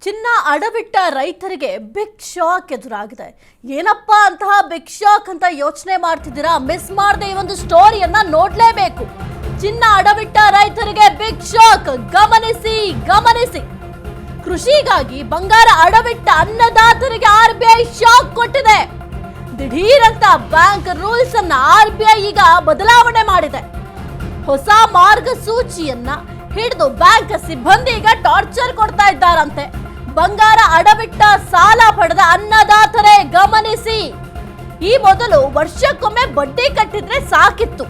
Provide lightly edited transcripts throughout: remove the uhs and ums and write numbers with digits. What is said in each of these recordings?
ಚಿನ್ನ ಅಡವಿಟ್ಟ ರೈತರಿಗೆ big shock ಎದುರಾಗಿದೆ. ಏನಪ್ಪ ಅಂತಹ ಬಿಗ್ ಶಾಕ್ ಅಂತ ಯೋಚನೆ ಮಾಡ್ತಿದ್ದೀರಾ? ಮಿಸ್ ಮಾಡದೆ ಈ ಒಂದು ಸ್ಟೋರಿಯನ್ನ ನೋಡ್ಲೇಬೇಕು. ಚಿನ್ನ ಅಡವಿಟ್ಟ ರೈತರಿಗೆ ಬಿಗ್ ಶಾಕ್. ಗಮನಿಸಿ. ಕೃಷಿಗಾಗಿ ಬಂಗಾರ ಅಡವಿಟ್ಟ ಅನ್ನದಾತರಿಗೆ RBI ಶಾಕ್ ಕೊಟ್ಟಿದೆ. ದಿಢೀರಂತ ಬ್ಯಾಂಕ್ ರೂಲ್ಸ್ ಅನ್ನ RBI ಈಗ ಬದಲಾವಣೆ ಮಾಡಿದೆ. ಹೊಸ ಮಾರ್ಗಸೂಚಿಯನ್ನ ಹಿಡಿದು ಬ್ಯಾಂಕ್ ಸಿಬ್ಬಂದಿ ಈಗ ಟಾರ್ಚರ್ ಕೊಡ್ತಾ ಇದ್ದಾರಂತೆ. ಬಂಗಾರ ಅಡವಿಟ್ಟ ಸಾಲ ಪಡೆದ ಅನ್ನದಾತರೇ ಗಮನಿಸಿ. ಈ ಮೊದಲು ವರ್ಷಕ್ಕೊಮ್ಮೆ ಬಡ್ಡಿ ಕಟ್ಟಿದ್ರೆ ಸಾಕಿತ್ತು.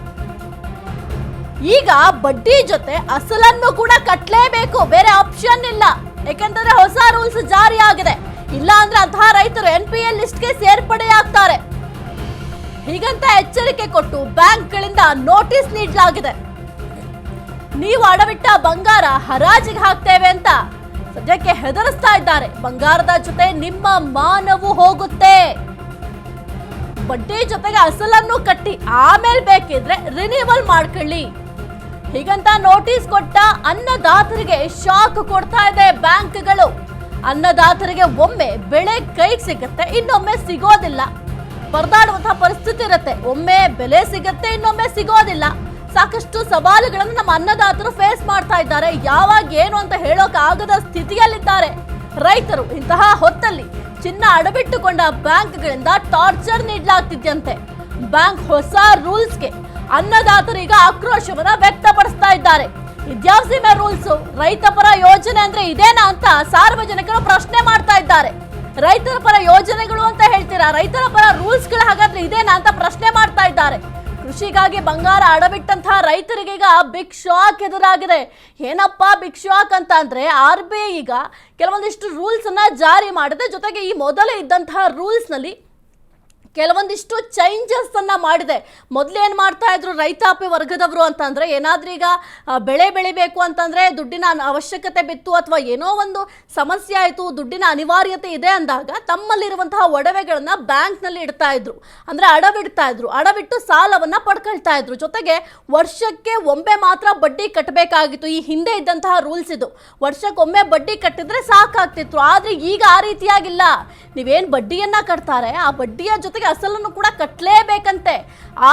ಈಗ ಬಡ್ಡಿ ಜೊತೆ ಅಸಲನ್ನು ಕೂಡ ಕಟ್ಟಲೇಬೇಕು, ಬೇರೆ ಆಪ್ಷನ್ ಇಲ್ಲ. ಯಾಕಂತಂದ್ರೆ ಹೊಸ ರೂಲ್ಸ್ ಜಾರಿ ಆಗಿದೆ. ಇಲ್ಲ ಅಂದ್ರೆ ಅಂತಹ ರೈತರು NPL ಲಿಸ್ಟ್ಗೆ ಸೇರ್ಪಡೆಯಾಗ್ತಾರೆ. ಹೀಗಂತ ಎಚ್ಚರಿಕೆ ಕೊಟ್ಟು ಬ್ಯಾಂಕ್ಗಳಿಂದ ನೋಟಿಸ್ ನೀಡಲಾಗಿದೆ. ನೀವು ಅಡವಿಟ್ಟ ಬಂಗಾರ ಹರಾಜಿಗೆ ಹಾಕ್ತೇವೆ ಅಂತ ಸದ್ಯಕ್ಕೆ ಹೆದರಿಸ್ತಾ ಇದ್ದಾರೆ. ಬಂಗಾರದ ಜೊತೆ ನಿಮ್ಮ ಮಾನವು ಹೋಗುತ್ತೆ. ಬಡ್ಡಿ ಜೊತೆಗೆ ಅಸಲನ್ನು ಕಟ್ಟಿ ಆಮೇಲೆ ಬೇಕಿದ್ರೆ ರಿನ್ಯೂವಲ್ ಮಾಡ್ಕೊಳ್ಳಿ. ಹೀಗಂತ ನೋಟಿಸ್ ಕೊಟ್ಟ ಅನ್ನದಾತರಿಗೆ ಶಾಕ್ ಕೊಡ್ತಾ ಇದೆ ಬ್ಯಾಂಕ್ಗಳು. ಅನ್ನದಾತರಿಗೆ ಒಮ್ಮೆ ಬೆಳೆ ಕೈಗೆ ಸಿಗುತ್ತೆ, ಇನ್ನೊಮ್ಮೆ ಸಿಗೋದಿಲ್ಲ. ಪರದಾಡುವಂತಹ ಪರಿಸ್ಥಿತಿ ಇರುತ್ತೆ. ಒಮ್ಮೆ ಬೆಲೆ ಸಿಗುತ್ತೆ, ಇನ್ನೊಮ್ಮೆ ಸಿಗೋದಿಲ್ಲ. ಸಾಕಷ್ಟು ಸವಾಲುಗಳನ್ನು ನಮ್ಮ ಅನ್ನದಾತರು ಫೇಸ್ ಮಾಡ್ತಾ ಇದ್ದಾರೆ. ಯಾವಾಗ ಏನು ಅಂತ ಹೇಳೋಕೆ ಆಗದ ಸ್ಥಿತಿಯಲ್ಲಿದ್ದಾರೆ ರೈತರು. ಇಂತಹ ಹೊತ್ತಲ್ಲಿ ಚಿನ್ನ ಅಡವಿಟ್ಟುಕೊಂಡ ಬ್ಯಾಂಕ್ಗಳಿಂದ ಟಾರ್ಚರ್ ನೀಡಲಾಗ್ತಿದ್ಯಂತೆ. ಬ್ಯಾಂಕ್ ಹೊಸ ರೂಲ್ಸ್ಗೆ ಅನ್ನದಾತರು ಈಗ ಆಕ್ರೋಶವನ್ನ ವ್ಯಕ್ತಪಡಿಸ್ತಾ ಇದ್ದಾರೆ. ಇದ್ಯಾವ ರೂಲ್ಸ್? ರೈತ ಪರ ಯೋಜನೆ ಅಂದ್ರೆ ಇದೇನಾ ಅಂತ ಸಾರ್ವಜನಿಕರು ಪ್ರಶ್ನೆ ಮಾಡ್ತಾ ಇದ್ದಾರೆ. ರೈತರ ಪರ ಯೋಜನೆಗಳು ಅಂತ ಹೇಳ್ತೀರಾ, ರೈತರ ಪರ ರೂಲ್ಸ್ಗಳು ಹಾಗಾದ್ರೆ ಇದೇನಾ ಅಂತ ಪ್ರಶ್ನೆ ಮಾಡ್ತಾ ಇದ್ದಾರೆ. ಕೃಷಿಗಾಗಿ ಬಂಗಾರ ಅಡವಿಟ್ಟಂತಹ ರೈತರಿಗೆ ಈಗ ಬಿಗ್ ಶಾಕ್ ಎದುರಾಗಿದೆ. ಏನಪ್ಪಾ ಬಿಗ್ ಶಾಕ್ ಅಂತ ಅಂದ್ರೆ RBI ಈಗ ಕೆಲವೊಂದಿಷ್ಟು ರೂಲ್ಸ್ ಅನ್ನ ಜಾರಿ ಮಾಡಿದೆ. ಜೊತೆಗೆ ಈ ಮೊದಲೇ ಇದ್ದಂತಹ ರೂಲ್ಸ್ ನಲ್ಲಿ ಕೆಲವೊಂದಿಷ್ಟು ಚೇಂಜಸ್ ಅನ್ನ ಮಾಡಿದೆ. ಮೊದಲೇನು ಮಾಡ್ತಾ ಇದ್ರು ರೈತಾಪಿ ವರ್ಗದವರು ಅಂತಂದ್ರೆ, ಏನಾದ್ರೂ ಈಗ ಬೆಳೆ ಬೆಳಿಬೇಕು ಅಂತಂದ್ರೆ ದುಡ್ಡಿನ ಅವಶ್ಯಕತೆ ಬಿತ್ತು ಅಥವಾ ಏನೋ ಒಂದು ಸಮಸ್ಯೆ ಆಯಿತು, ದುಡ್ಡಿನ ಅನಿವಾರ್ಯತೆ ಇದೆ ಅಂದಾಗ ತಮ್ಮಲ್ಲಿರುವಂತಹ ಒಡವೆಗಳನ್ನ ಬ್ಯಾಂಕ್ನಲ್ಲಿ ಇಡ್ತಾ ಇದ್ರು, ಅಂದ್ರೆ ಅಡವಿಡ್ತಾ ಇದ್ರು. ಅಡವಿಟ್ಟು ಸಾಲವನ್ನ ಪಡ್ಕೊಳ್ತಾ ಇದ್ರು. ಜೊತೆಗೆ ವರ್ಷಕ್ಕೆ ಒಮ್ಮೆ ಮಾತ್ರ ಬಡ್ಡಿ ಕಟ್ಟಬೇಕಾಗಿತ್ತು. ಈ ಹಿಂದೆ ಇದ್ದಂತಹ ರೂಲ್ಸ್ ಇದು. ವರ್ಷಕ್ಕೊಮ್ಮೆ ಬಡ್ಡಿ ಕಟ್ಟಿದ್ರೆ ಸಾಕಾಗ್ತಿತ್ತು. ಆದ್ರೆ ಈಗ ಆ ರೀತಿಯಾಗಿಲ್ಲ. ನೀವೇನ್ ಬಡ್ಡಿಯನ್ನ ಕಟ್ತಾರೆ ಆ ಬಡ್ಡಿಯ ಜೊತೆಗೆ ಅಸಲನ್ನು ಕೂಡ ಕಟ್ಟಲೇಬೇಕಂತೆ.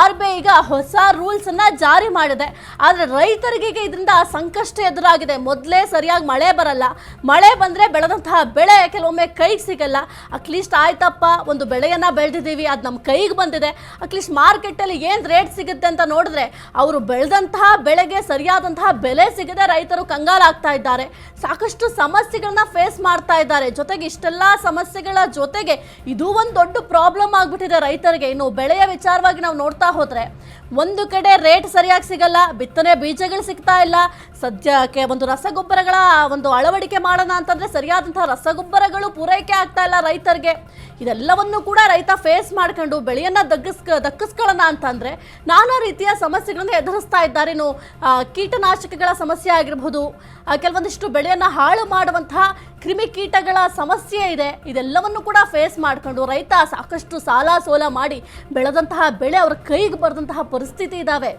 RBI ಈಗ ಹೊಸ ರೂಲ್ಸ್ ಅನ್ನ ಜಾರಿ ಮಾಡಿದೆ. ಆದ್ರೆ ರೈತರಿಗೆ ಇದರಿಂದ ಸಂಕಷ್ಟ ಎದುರಾಗಿದೆ. ಮೊದಲೇ ಸರಿಯಾಗಿ ಮಳೆ ಬರಲ್ಲ. ಮಳೆ ಬಂದ್ರೆ ಬೆಳೆದಂತಹ ಬೆಳೆ ಕೆಲವೊಮ್ಮೆ ಕೈಗೆ ಸಿಗಲ್ಲ. ಅಟ್ಲೀಸ್ಟ್ ಆಯ್ತಪ್ಪ, ಒಂದು ಬೆಳೆಯನ್ನ ಬೆಳೆದಿದ್ದೀವಿ, ಅದು ನಮ್ಮ ಕೈಗೆ ಬಂದಿದೆ, ಅಟ್ಲೀಸ್ಟ್ ಮಾರ್ಕೆಟಲ್ಲಿ ಏನು ರೇಟ್ ಸಿಗುತ್ತೆ ಅಂತ ನೋಡಿದ್ರೆ ಅವರು ಬೆಳೆದಂತಹ ಬೆಳೆಗೆ ಸರಿಯಾದಂತಹ ಬೆಲೆ ಸಿಗದೆ ರೈತರು ಕಂಗಾಲಾಗ್ತಾ ಇದ್ದಾರೆ. ಸಾಕಷ್ಟು ಸಮಸ್ಯೆಗಳನ್ನ ಫೇಸ್ ಮಾಡ್ತಾ ಇದ್ದಾರೆ. ಜೊತೆಗೆ ಇಷ್ಟೆಲ್ಲ ಸಮಸ್ಯೆಗಳ ಜೊತೆಗೆ ಇದು ಒಂದು ದೊಡ್ಡ ಪ್ರಾಬ್ಲಮ್ ಆಗ್ಬಿಟ್ಟಿದೆ ರೈತರಿಗೆ. ಇನ್ನು ಬೆಳೆಯ ವಿಚಾರವಾಗಿ ನಾವು ನೋಡ್ತಾ ಹೋದ್ರೆ ಒಂದು ಕಡೆ ರೇಟ್ ಸರಿಯಾಗಿ ಸಿಗಲ್ಲ, ಬಿತ್ತನೆ ಬೀಜಗಳು ಸಿಗ್ತಾ ಇಲ್ಲ. ಸದ್ಯಕ್ಕೆ ಒಂದು ರಸಗೊಬ್ಬರಗಳ ಒಂದು ಅಳವಡಿಕೆ ಮಾಡೋಣ ಅಂತಂದ್ರೆ ಸರಿಯಾದಂತಹ ರಸಗೊಬ್ಬರಗಳು ಪೂರೈಕೆ ಆಗ್ತಾ ಇಲ್ಲ ರೈತರಿಗೆ. ಇದೆಲ್ಲವನ್ನು ಕೂಡ ರೈತ ಫೇಸ್ ಮಾಡ್ಕೊಂಡು ಬೆಳೆಯನ್ನ ದಕ್ಕಿಸ್ಕೊಳ್ಳೋಣ ಅಂತಂದ್ರೆ ನಾನಾ ರೀತಿಯ ಸಮಸ್ಯೆಗಳನ್ನು ಎದುರಿಸ್ತಾ ಇದ್ದಾರೆ. ಇನ್ನು ಕೀಟನಾಶಕಗಳ ಸಮಸ್ಯೆ ಆಗಿರಬಹುದು, ಕೆಲವೊಂದಿಷ್ಟು ಬೆಳೆಯನ್ನ ಹಾಳು ಮಾಡುವಂತಹ ಕ್ರಿಮಿಕೀಟಗಳ ಸಮಸ್ಯೆ ಇದೆ. ಇದೆಲ್ಲವನ್ನು ಕೂಡ ಫೇಸ್ ಮಾಡ್ಕೊಂಡು ರೈತ ಸಾಕಷ್ಟು ಸಾಲ ಸೋಲ ಮಾಡಿ ಬೆಳೆದಂತಹ ಬೆಳೆ ಅವರ ಕೈಗೆ ಬರೆದಂತಹ ಪರಿಸ್ಥಿತಿ ಇದಾವೆ.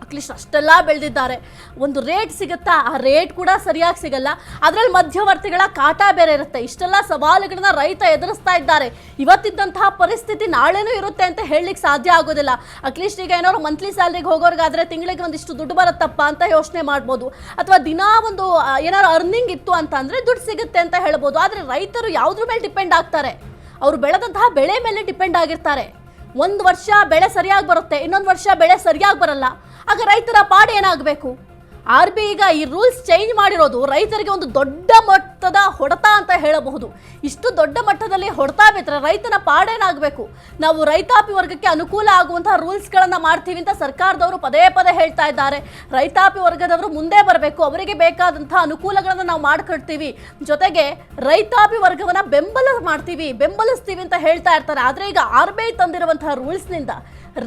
ಅಟ್ಲೀಸ್ಟ್ ಅಷ್ಟೆಲ್ಲ ಬೆಳೆದಿದ್ದಾರೆ, ಒಂದು ರೇಟ್ ಸಿಗುತ್ತಾ? ಆ ರೇಟ್ ಕೂಡ ಸರಿಯಾಗಿ ಸಿಗಲ್ಲ. ಅದರಲ್ಲಿ ಮಧ್ಯವರ್ತಿಗಳ ಕಾಟ ಬೇರೆ ಇರುತ್ತೆ. ಇಷ್ಟೆಲ್ಲ ಸವಾಲುಗಳನ್ನ ರೈತ ಎದುರಿಸ್ತಾ ಇದ್ದಾರೆ. ಇವತ್ತಿದ್ದಂತಹ ಪರಿಸ್ಥಿತಿ ನಾಳೆನೂ ಇರುತ್ತೆ ಅಂತ ಹೇಳಲಿಕ್ಕೆ ಸಾಧ್ಯ ಆಗೋದಿಲ್ಲ. ಅಟ್ಲೀಸ್ಟ್ ಈಗ ಏನಾದ್ರು ಮಂತ್ಲಿ ಸ್ಯಾಲ್ರಿಗೆ ಹೋಗೋರ್ಗಾದ್ರೆ ತಿಂಗಳಿಗೆ ಒಂದಿಷ್ಟು ದುಡ್ಡು ಬರುತ್ತಪ್ಪ ಅಂತ ಯೋಚನೆ ಮಾಡ್ಬೋದು, ಅಥವಾ ದಿನಾ ಒಂದು ಏನಾದ್ರು ಅರ್ನಿಂಗ್ ಇತ್ತು ಅಂತ ಅಂದ್ರೆ ದುಡ್ಡು ಸಿಗುತ್ತೆ ಅಂತ ಹೇಳ್ಬೋದು. ಆದರೆ ರೈತರು ಯಾವುದ್ರ ಮೇಲೆ ಡಿಪೆಂಡ್ ಆಗ್ತಾರೆ? ಅವರು ಬೆಳೆದಂತಹ ಬೆಳೆ ಮೇಲೆ ಡಿಪೆಂಡ್ ಆಗಿರ್ತಾರೆ. ಒಂದು ವರ್ಷ ಬೆಳೆ ಸರಿಯಾಗಿ ಬರುತ್ತೆ, ಇನ್ನೊಂದು ವರ್ಷ ಬೆಳೆ ಸರಿಯಾಗಿ ಬರಲ್ಲ. ಆಗ ರೈತರ ಪಾಡು ಏನಾಗಬೇಕು? RBI ಈಗ ಈ ರೂಲ್ಸ್ ಚೇಂಜ್ ಮಾಡಿರೋದು ರೈತರಿಗೆ ಒಂದು ದೊಡ್ಡ ಮಟ್ಟದ ಹೊಡೆತ ಅಂತ ಹೇಳಬಹುದು. ಇಷ್ಟು ದೊಡ್ಡ ಮಟ್ಟದಲ್ಲಿ ಹೊಡೆತ ಬಿದ್ದರೆ ರೈತನ ಪಾಡೇನಾಗಬೇಕು? ನಾವು ರೈತಾಪಿ ವರ್ಗಕ್ಕೆ ಅನುಕೂಲ ಆಗುವಂತಹ ರೂಲ್ಸ್ಗಳನ್ನು ಮಾಡ್ತೀವಿ ಅಂತ ಸರ್ಕಾರದವರು ಪದೇ ಪದೇ ಹೇಳ್ತಾ ಇದ್ದಾರೆ. ರೈತಾಪಿ ವರ್ಗದವರು ಮುಂದೆ ಬರಬೇಕು, ಅವರಿಗೆ ಬೇಕಾದಂತಹ ಅನುಕೂಲಗಳನ್ನು ನಾವು ಮಾಡ್ಕೊಳ್ತೀವಿ, ಜೊತೆಗೆ ರೈತಾಪಿ ವರ್ಗವನ್ನ ಬೆಂಬಲಿಸ್ತೀವಿ ಅಂತ ಹೇಳ್ತಾ ಇರ್ತಾರೆ. ಆದರೆ ಈಗ RBI ತಂದಿರುವಂತಹ ರೂಲ್ಸ್ನಿಂದ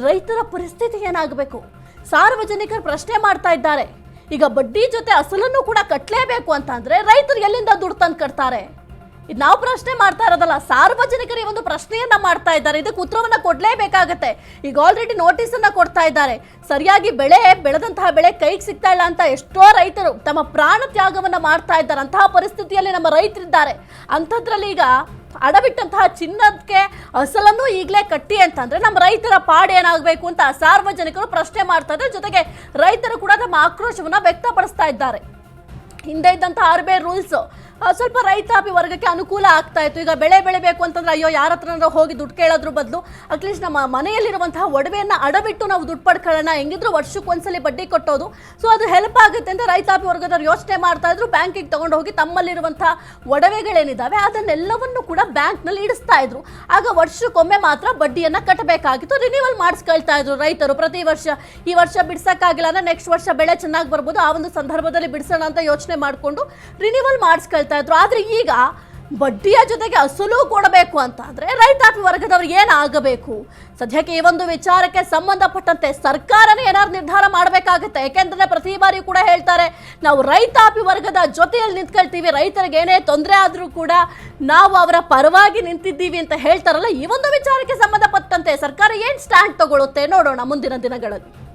ರೈತರ ಪರಿಸ್ಥಿತಿ ಏನಾಗಬೇಕು? ಸಾರ್ವಜನಿಕರು ಪ್ರಶ್ನೆ ಮಾಡ್ತಾ ಇದ್ದಾರೆ. ಈಗ ಬಡ್ಡಿ ಜೊತೆ ಅಸಲನ್ನು ಕೂಡ ಕಟ್ಟಲೇಬೇಕು ಅಂತ ಅಂದ್ರೆ ರೈತರು ಎಲ್ಲಿಂದ ದುಡ್ಡು ತಂದು ಕಟ್ತಾರೆ? ಇದು ನಾವು ಪ್ರಶ್ನೆ ಮಾಡ್ತಾ ಇರೋದಲ್ಲ, ಸಾರ್ವಜನಿಕರು ಈ ಒಂದು ಪ್ರಶ್ನೆಯನ್ನ ಮಾಡ್ತಾ ಇದ್ದಾರೆ. ಇದಕ್ಕೆ ಉತ್ತರವನ್ನ ಕೊಡ್ಲೇಬೇಕಾಗತ್ತೆ. ಈಗ ಆಲ್ರೆಡಿ ನೋಟಿಸ್ ಅನ್ನ ಕೊಡ್ತಾ ಇದ್ದಾರೆ. ಸರಿಯಾಗಿ ಬೆಳೆದಂತಹ ಬೆಳೆ ಕೈಗೆ ಸಿಗ್ತಾ ಇಲ್ಲ ಅಂತ ಎಷ್ಟೋ ರೈತರು ತಮ್ಮ ಪ್ರಾಣ ತ್ಯಾಗವನ್ನ ಮಾಡ್ತಾ ಇದ್ದಾರೆ. ಅಂತಹ ಪರಿಸ್ಥಿತಿಯಲ್ಲಿ ನಮ್ಮ ರೈತರಿದ್ದಾರೆ. ಅಂಥದ್ರಲ್ಲಿ ಈಗ ಅಡವಿಟ್ಟಂತಹ ಚಿನ್ನಕ್ಕೆ ಅಸಲನ್ನು ಈಗಲೇ ಕಟ್ಟಿ ಅಂತಂದ್ರೆ ನಮ್ಮ ರೈತರ ಪಾಡು ಏನಾಗಬೇಕು ಅಂತ ಸಾರ್ವಜನಿಕರು ಪ್ರಶ್ನೆ ಮಾಡ್ತಾ ಇದ್ದಾರೆ. ಜೊತೆಗೆ ರೈತರು ಕೂಡ ತಮ್ಮ ಆಕ್ರೋಶವನ್ನ ವ್ಯಕ್ತಪಡಿಸ್ತಾ ಇದ್ದಾರೆ. ಹಿಂದೆ ಇದ್ದಂತಹ RBI ರೂಲ್ಸ್ ಸ್ವಲ್ಪ ರೈತಾಪಿ ವರ್ಗಕ್ಕೆ ಅನುಕೂಲ ಆಗ್ತಾ ಇತ್ತು. ಈಗ ಬೆಳೆ ಬೆಳಿಬೇಕು ಅಂತಂದ್ರೆ ಅಯ್ಯೋ ಯಾರ ಹತ್ರ ಹೋಗಿ ದುಡ್ಡು ಕೇಳೋದ್ರ ಬದಲು ಅಟ್ಲೀಸ್ಟ್ ನಮ್ಮ ಮನೆಯಲ್ಲಿರುವಂತಹ ಒಡವೆಯನ್ನ ಅಡವಿಟ್ಟು ನಾವು ದುಡ್ಡು ಪಡ್ಕೊಳ್ಳೋಣ, ಹೆಂಗಿದ್ರು ವರ್ಷಕ್ಕೊಂದ್ಸಲಿ ಬಡ್ಡಿ ಕೊಟ್ಟೋದು, ಸೊ ಅದು ಹೆಲ್ಪ್ ಆಗುತ್ತೆ ಅಂತ ರೈತಾಪಿ ವರ್ಗದವ್ರು ಯೋಚನೆ ಮಾಡ್ತಾ ಇದ್ರು. ಬ್ಯಾಂಕಿಗೆ ತಗೊಂಡು ಹೋಗಿ ತಮ್ಮಲ್ಲಿರುವಂತಹ ಒಡವೆಗಳೇನಿದ್ದಾವೆ ಅದನ್ನೆಲ್ಲವನ್ನು ಕೂಡ ಬ್ಯಾಂಕ್ನಲ್ಲಿ ಇಡಿಸ್ತಾ ಇದ್ರು. ಆಗ ವರ್ಷಕ್ಕೊಮ್ಮೆ ಮಾತ್ರ ಬಡ್ಡಿಯನ್ನ ಕಟ್ಟಬೇಕಾಗಿತ್ತು. ರಿನ್ಯೂವಲ್ ಮಾಡಿಸ್ಕೊಳ್ತಾ ಇದ್ರು ರೈತರು ಪ್ರತಿ ವರ್ಷ. ಈ ವರ್ಷ ಬಿಡ್ಸಕ್ಕಾಗಿಲ್ಲ ಅಂದ್ರೆ ನೆಕ್ಸ್ಟ್ ವರ್ಷ ಬೆಳೆ ಚೆನ್ನಾಗಿ ಬರ್ಬೋದು, ಆ ಒಂದು ಸಂದರ್ಭದಲ್ಲಿ ಬಿಡಿಸೋಣ ಅಂತ ಯೋಚನೆ ಮಾಡಿಕೊಂಡು ರಿನ್ಯೂವಲ್ ಮಾಡಿಸ್ಕೊಳ್ತಾ ಇದ್ರು. ಆದ್ರೆ ಈಗ ಬಡ್ಡಿಯ ಜೊತೆಗೆ ಅಸಲು ಕೊಡಬೇಕು ಅಂತ ಅಂದ್ರೆ ರೈತಾಪಿ ವರ್ಗದವ್ರಿಗೆ ಏನಾಗಬೇಕು? ಸದ್ಯಕ್ಕೆ ಈ ಒಂದು ವಿಚಾರಕ್ಕೆ ಸಂಬಂಧಪಟ್ಟಂತೆ ಸರ್ಕಾರನೇ ಏನಾದ್ರು ನಿರ್ಧಾರ ಮಾಡಬೇಕಾಗುತ್ತೆ. ಯಾಕೆಂದ್ರೆ ಪ್ರತಿ ಬಾರಿ ಕೂಡ ಹೇಳ್ತಾರೆ ನಾವು ರೈತಾಪಿ ವರ್ಗದ ಜೊತೆಯಲ್ಲಿ ನಿಂತ್ಕೊಳ್ತೀವಿ, ರೈತರಿಗೆ ಏನೇ ತೊಂದರೆ ಆದ್ರೂ ಕೂಡ ನಾವು ಅವರ ಪರವಾಗಿ ನಿಂತಿದ್ದೀವಿ ಅಂತ ಹೇಳ್ತಾರಲ್ಲ. ಈ ಒಂದು ವಿಚಾರಕ್ಕೆ ಸಂಬಂಧಪಟ್ಟಂತೆ ಸರ್ಕಾರ ಏನ್ ಸ್ಟ್ಯಾಂಡ್ ತಗೊಳುತ್ತೆ ನೋಡೋಣ ಮುಂದಿನ ದಿನಗಳಲ್ಲಿ.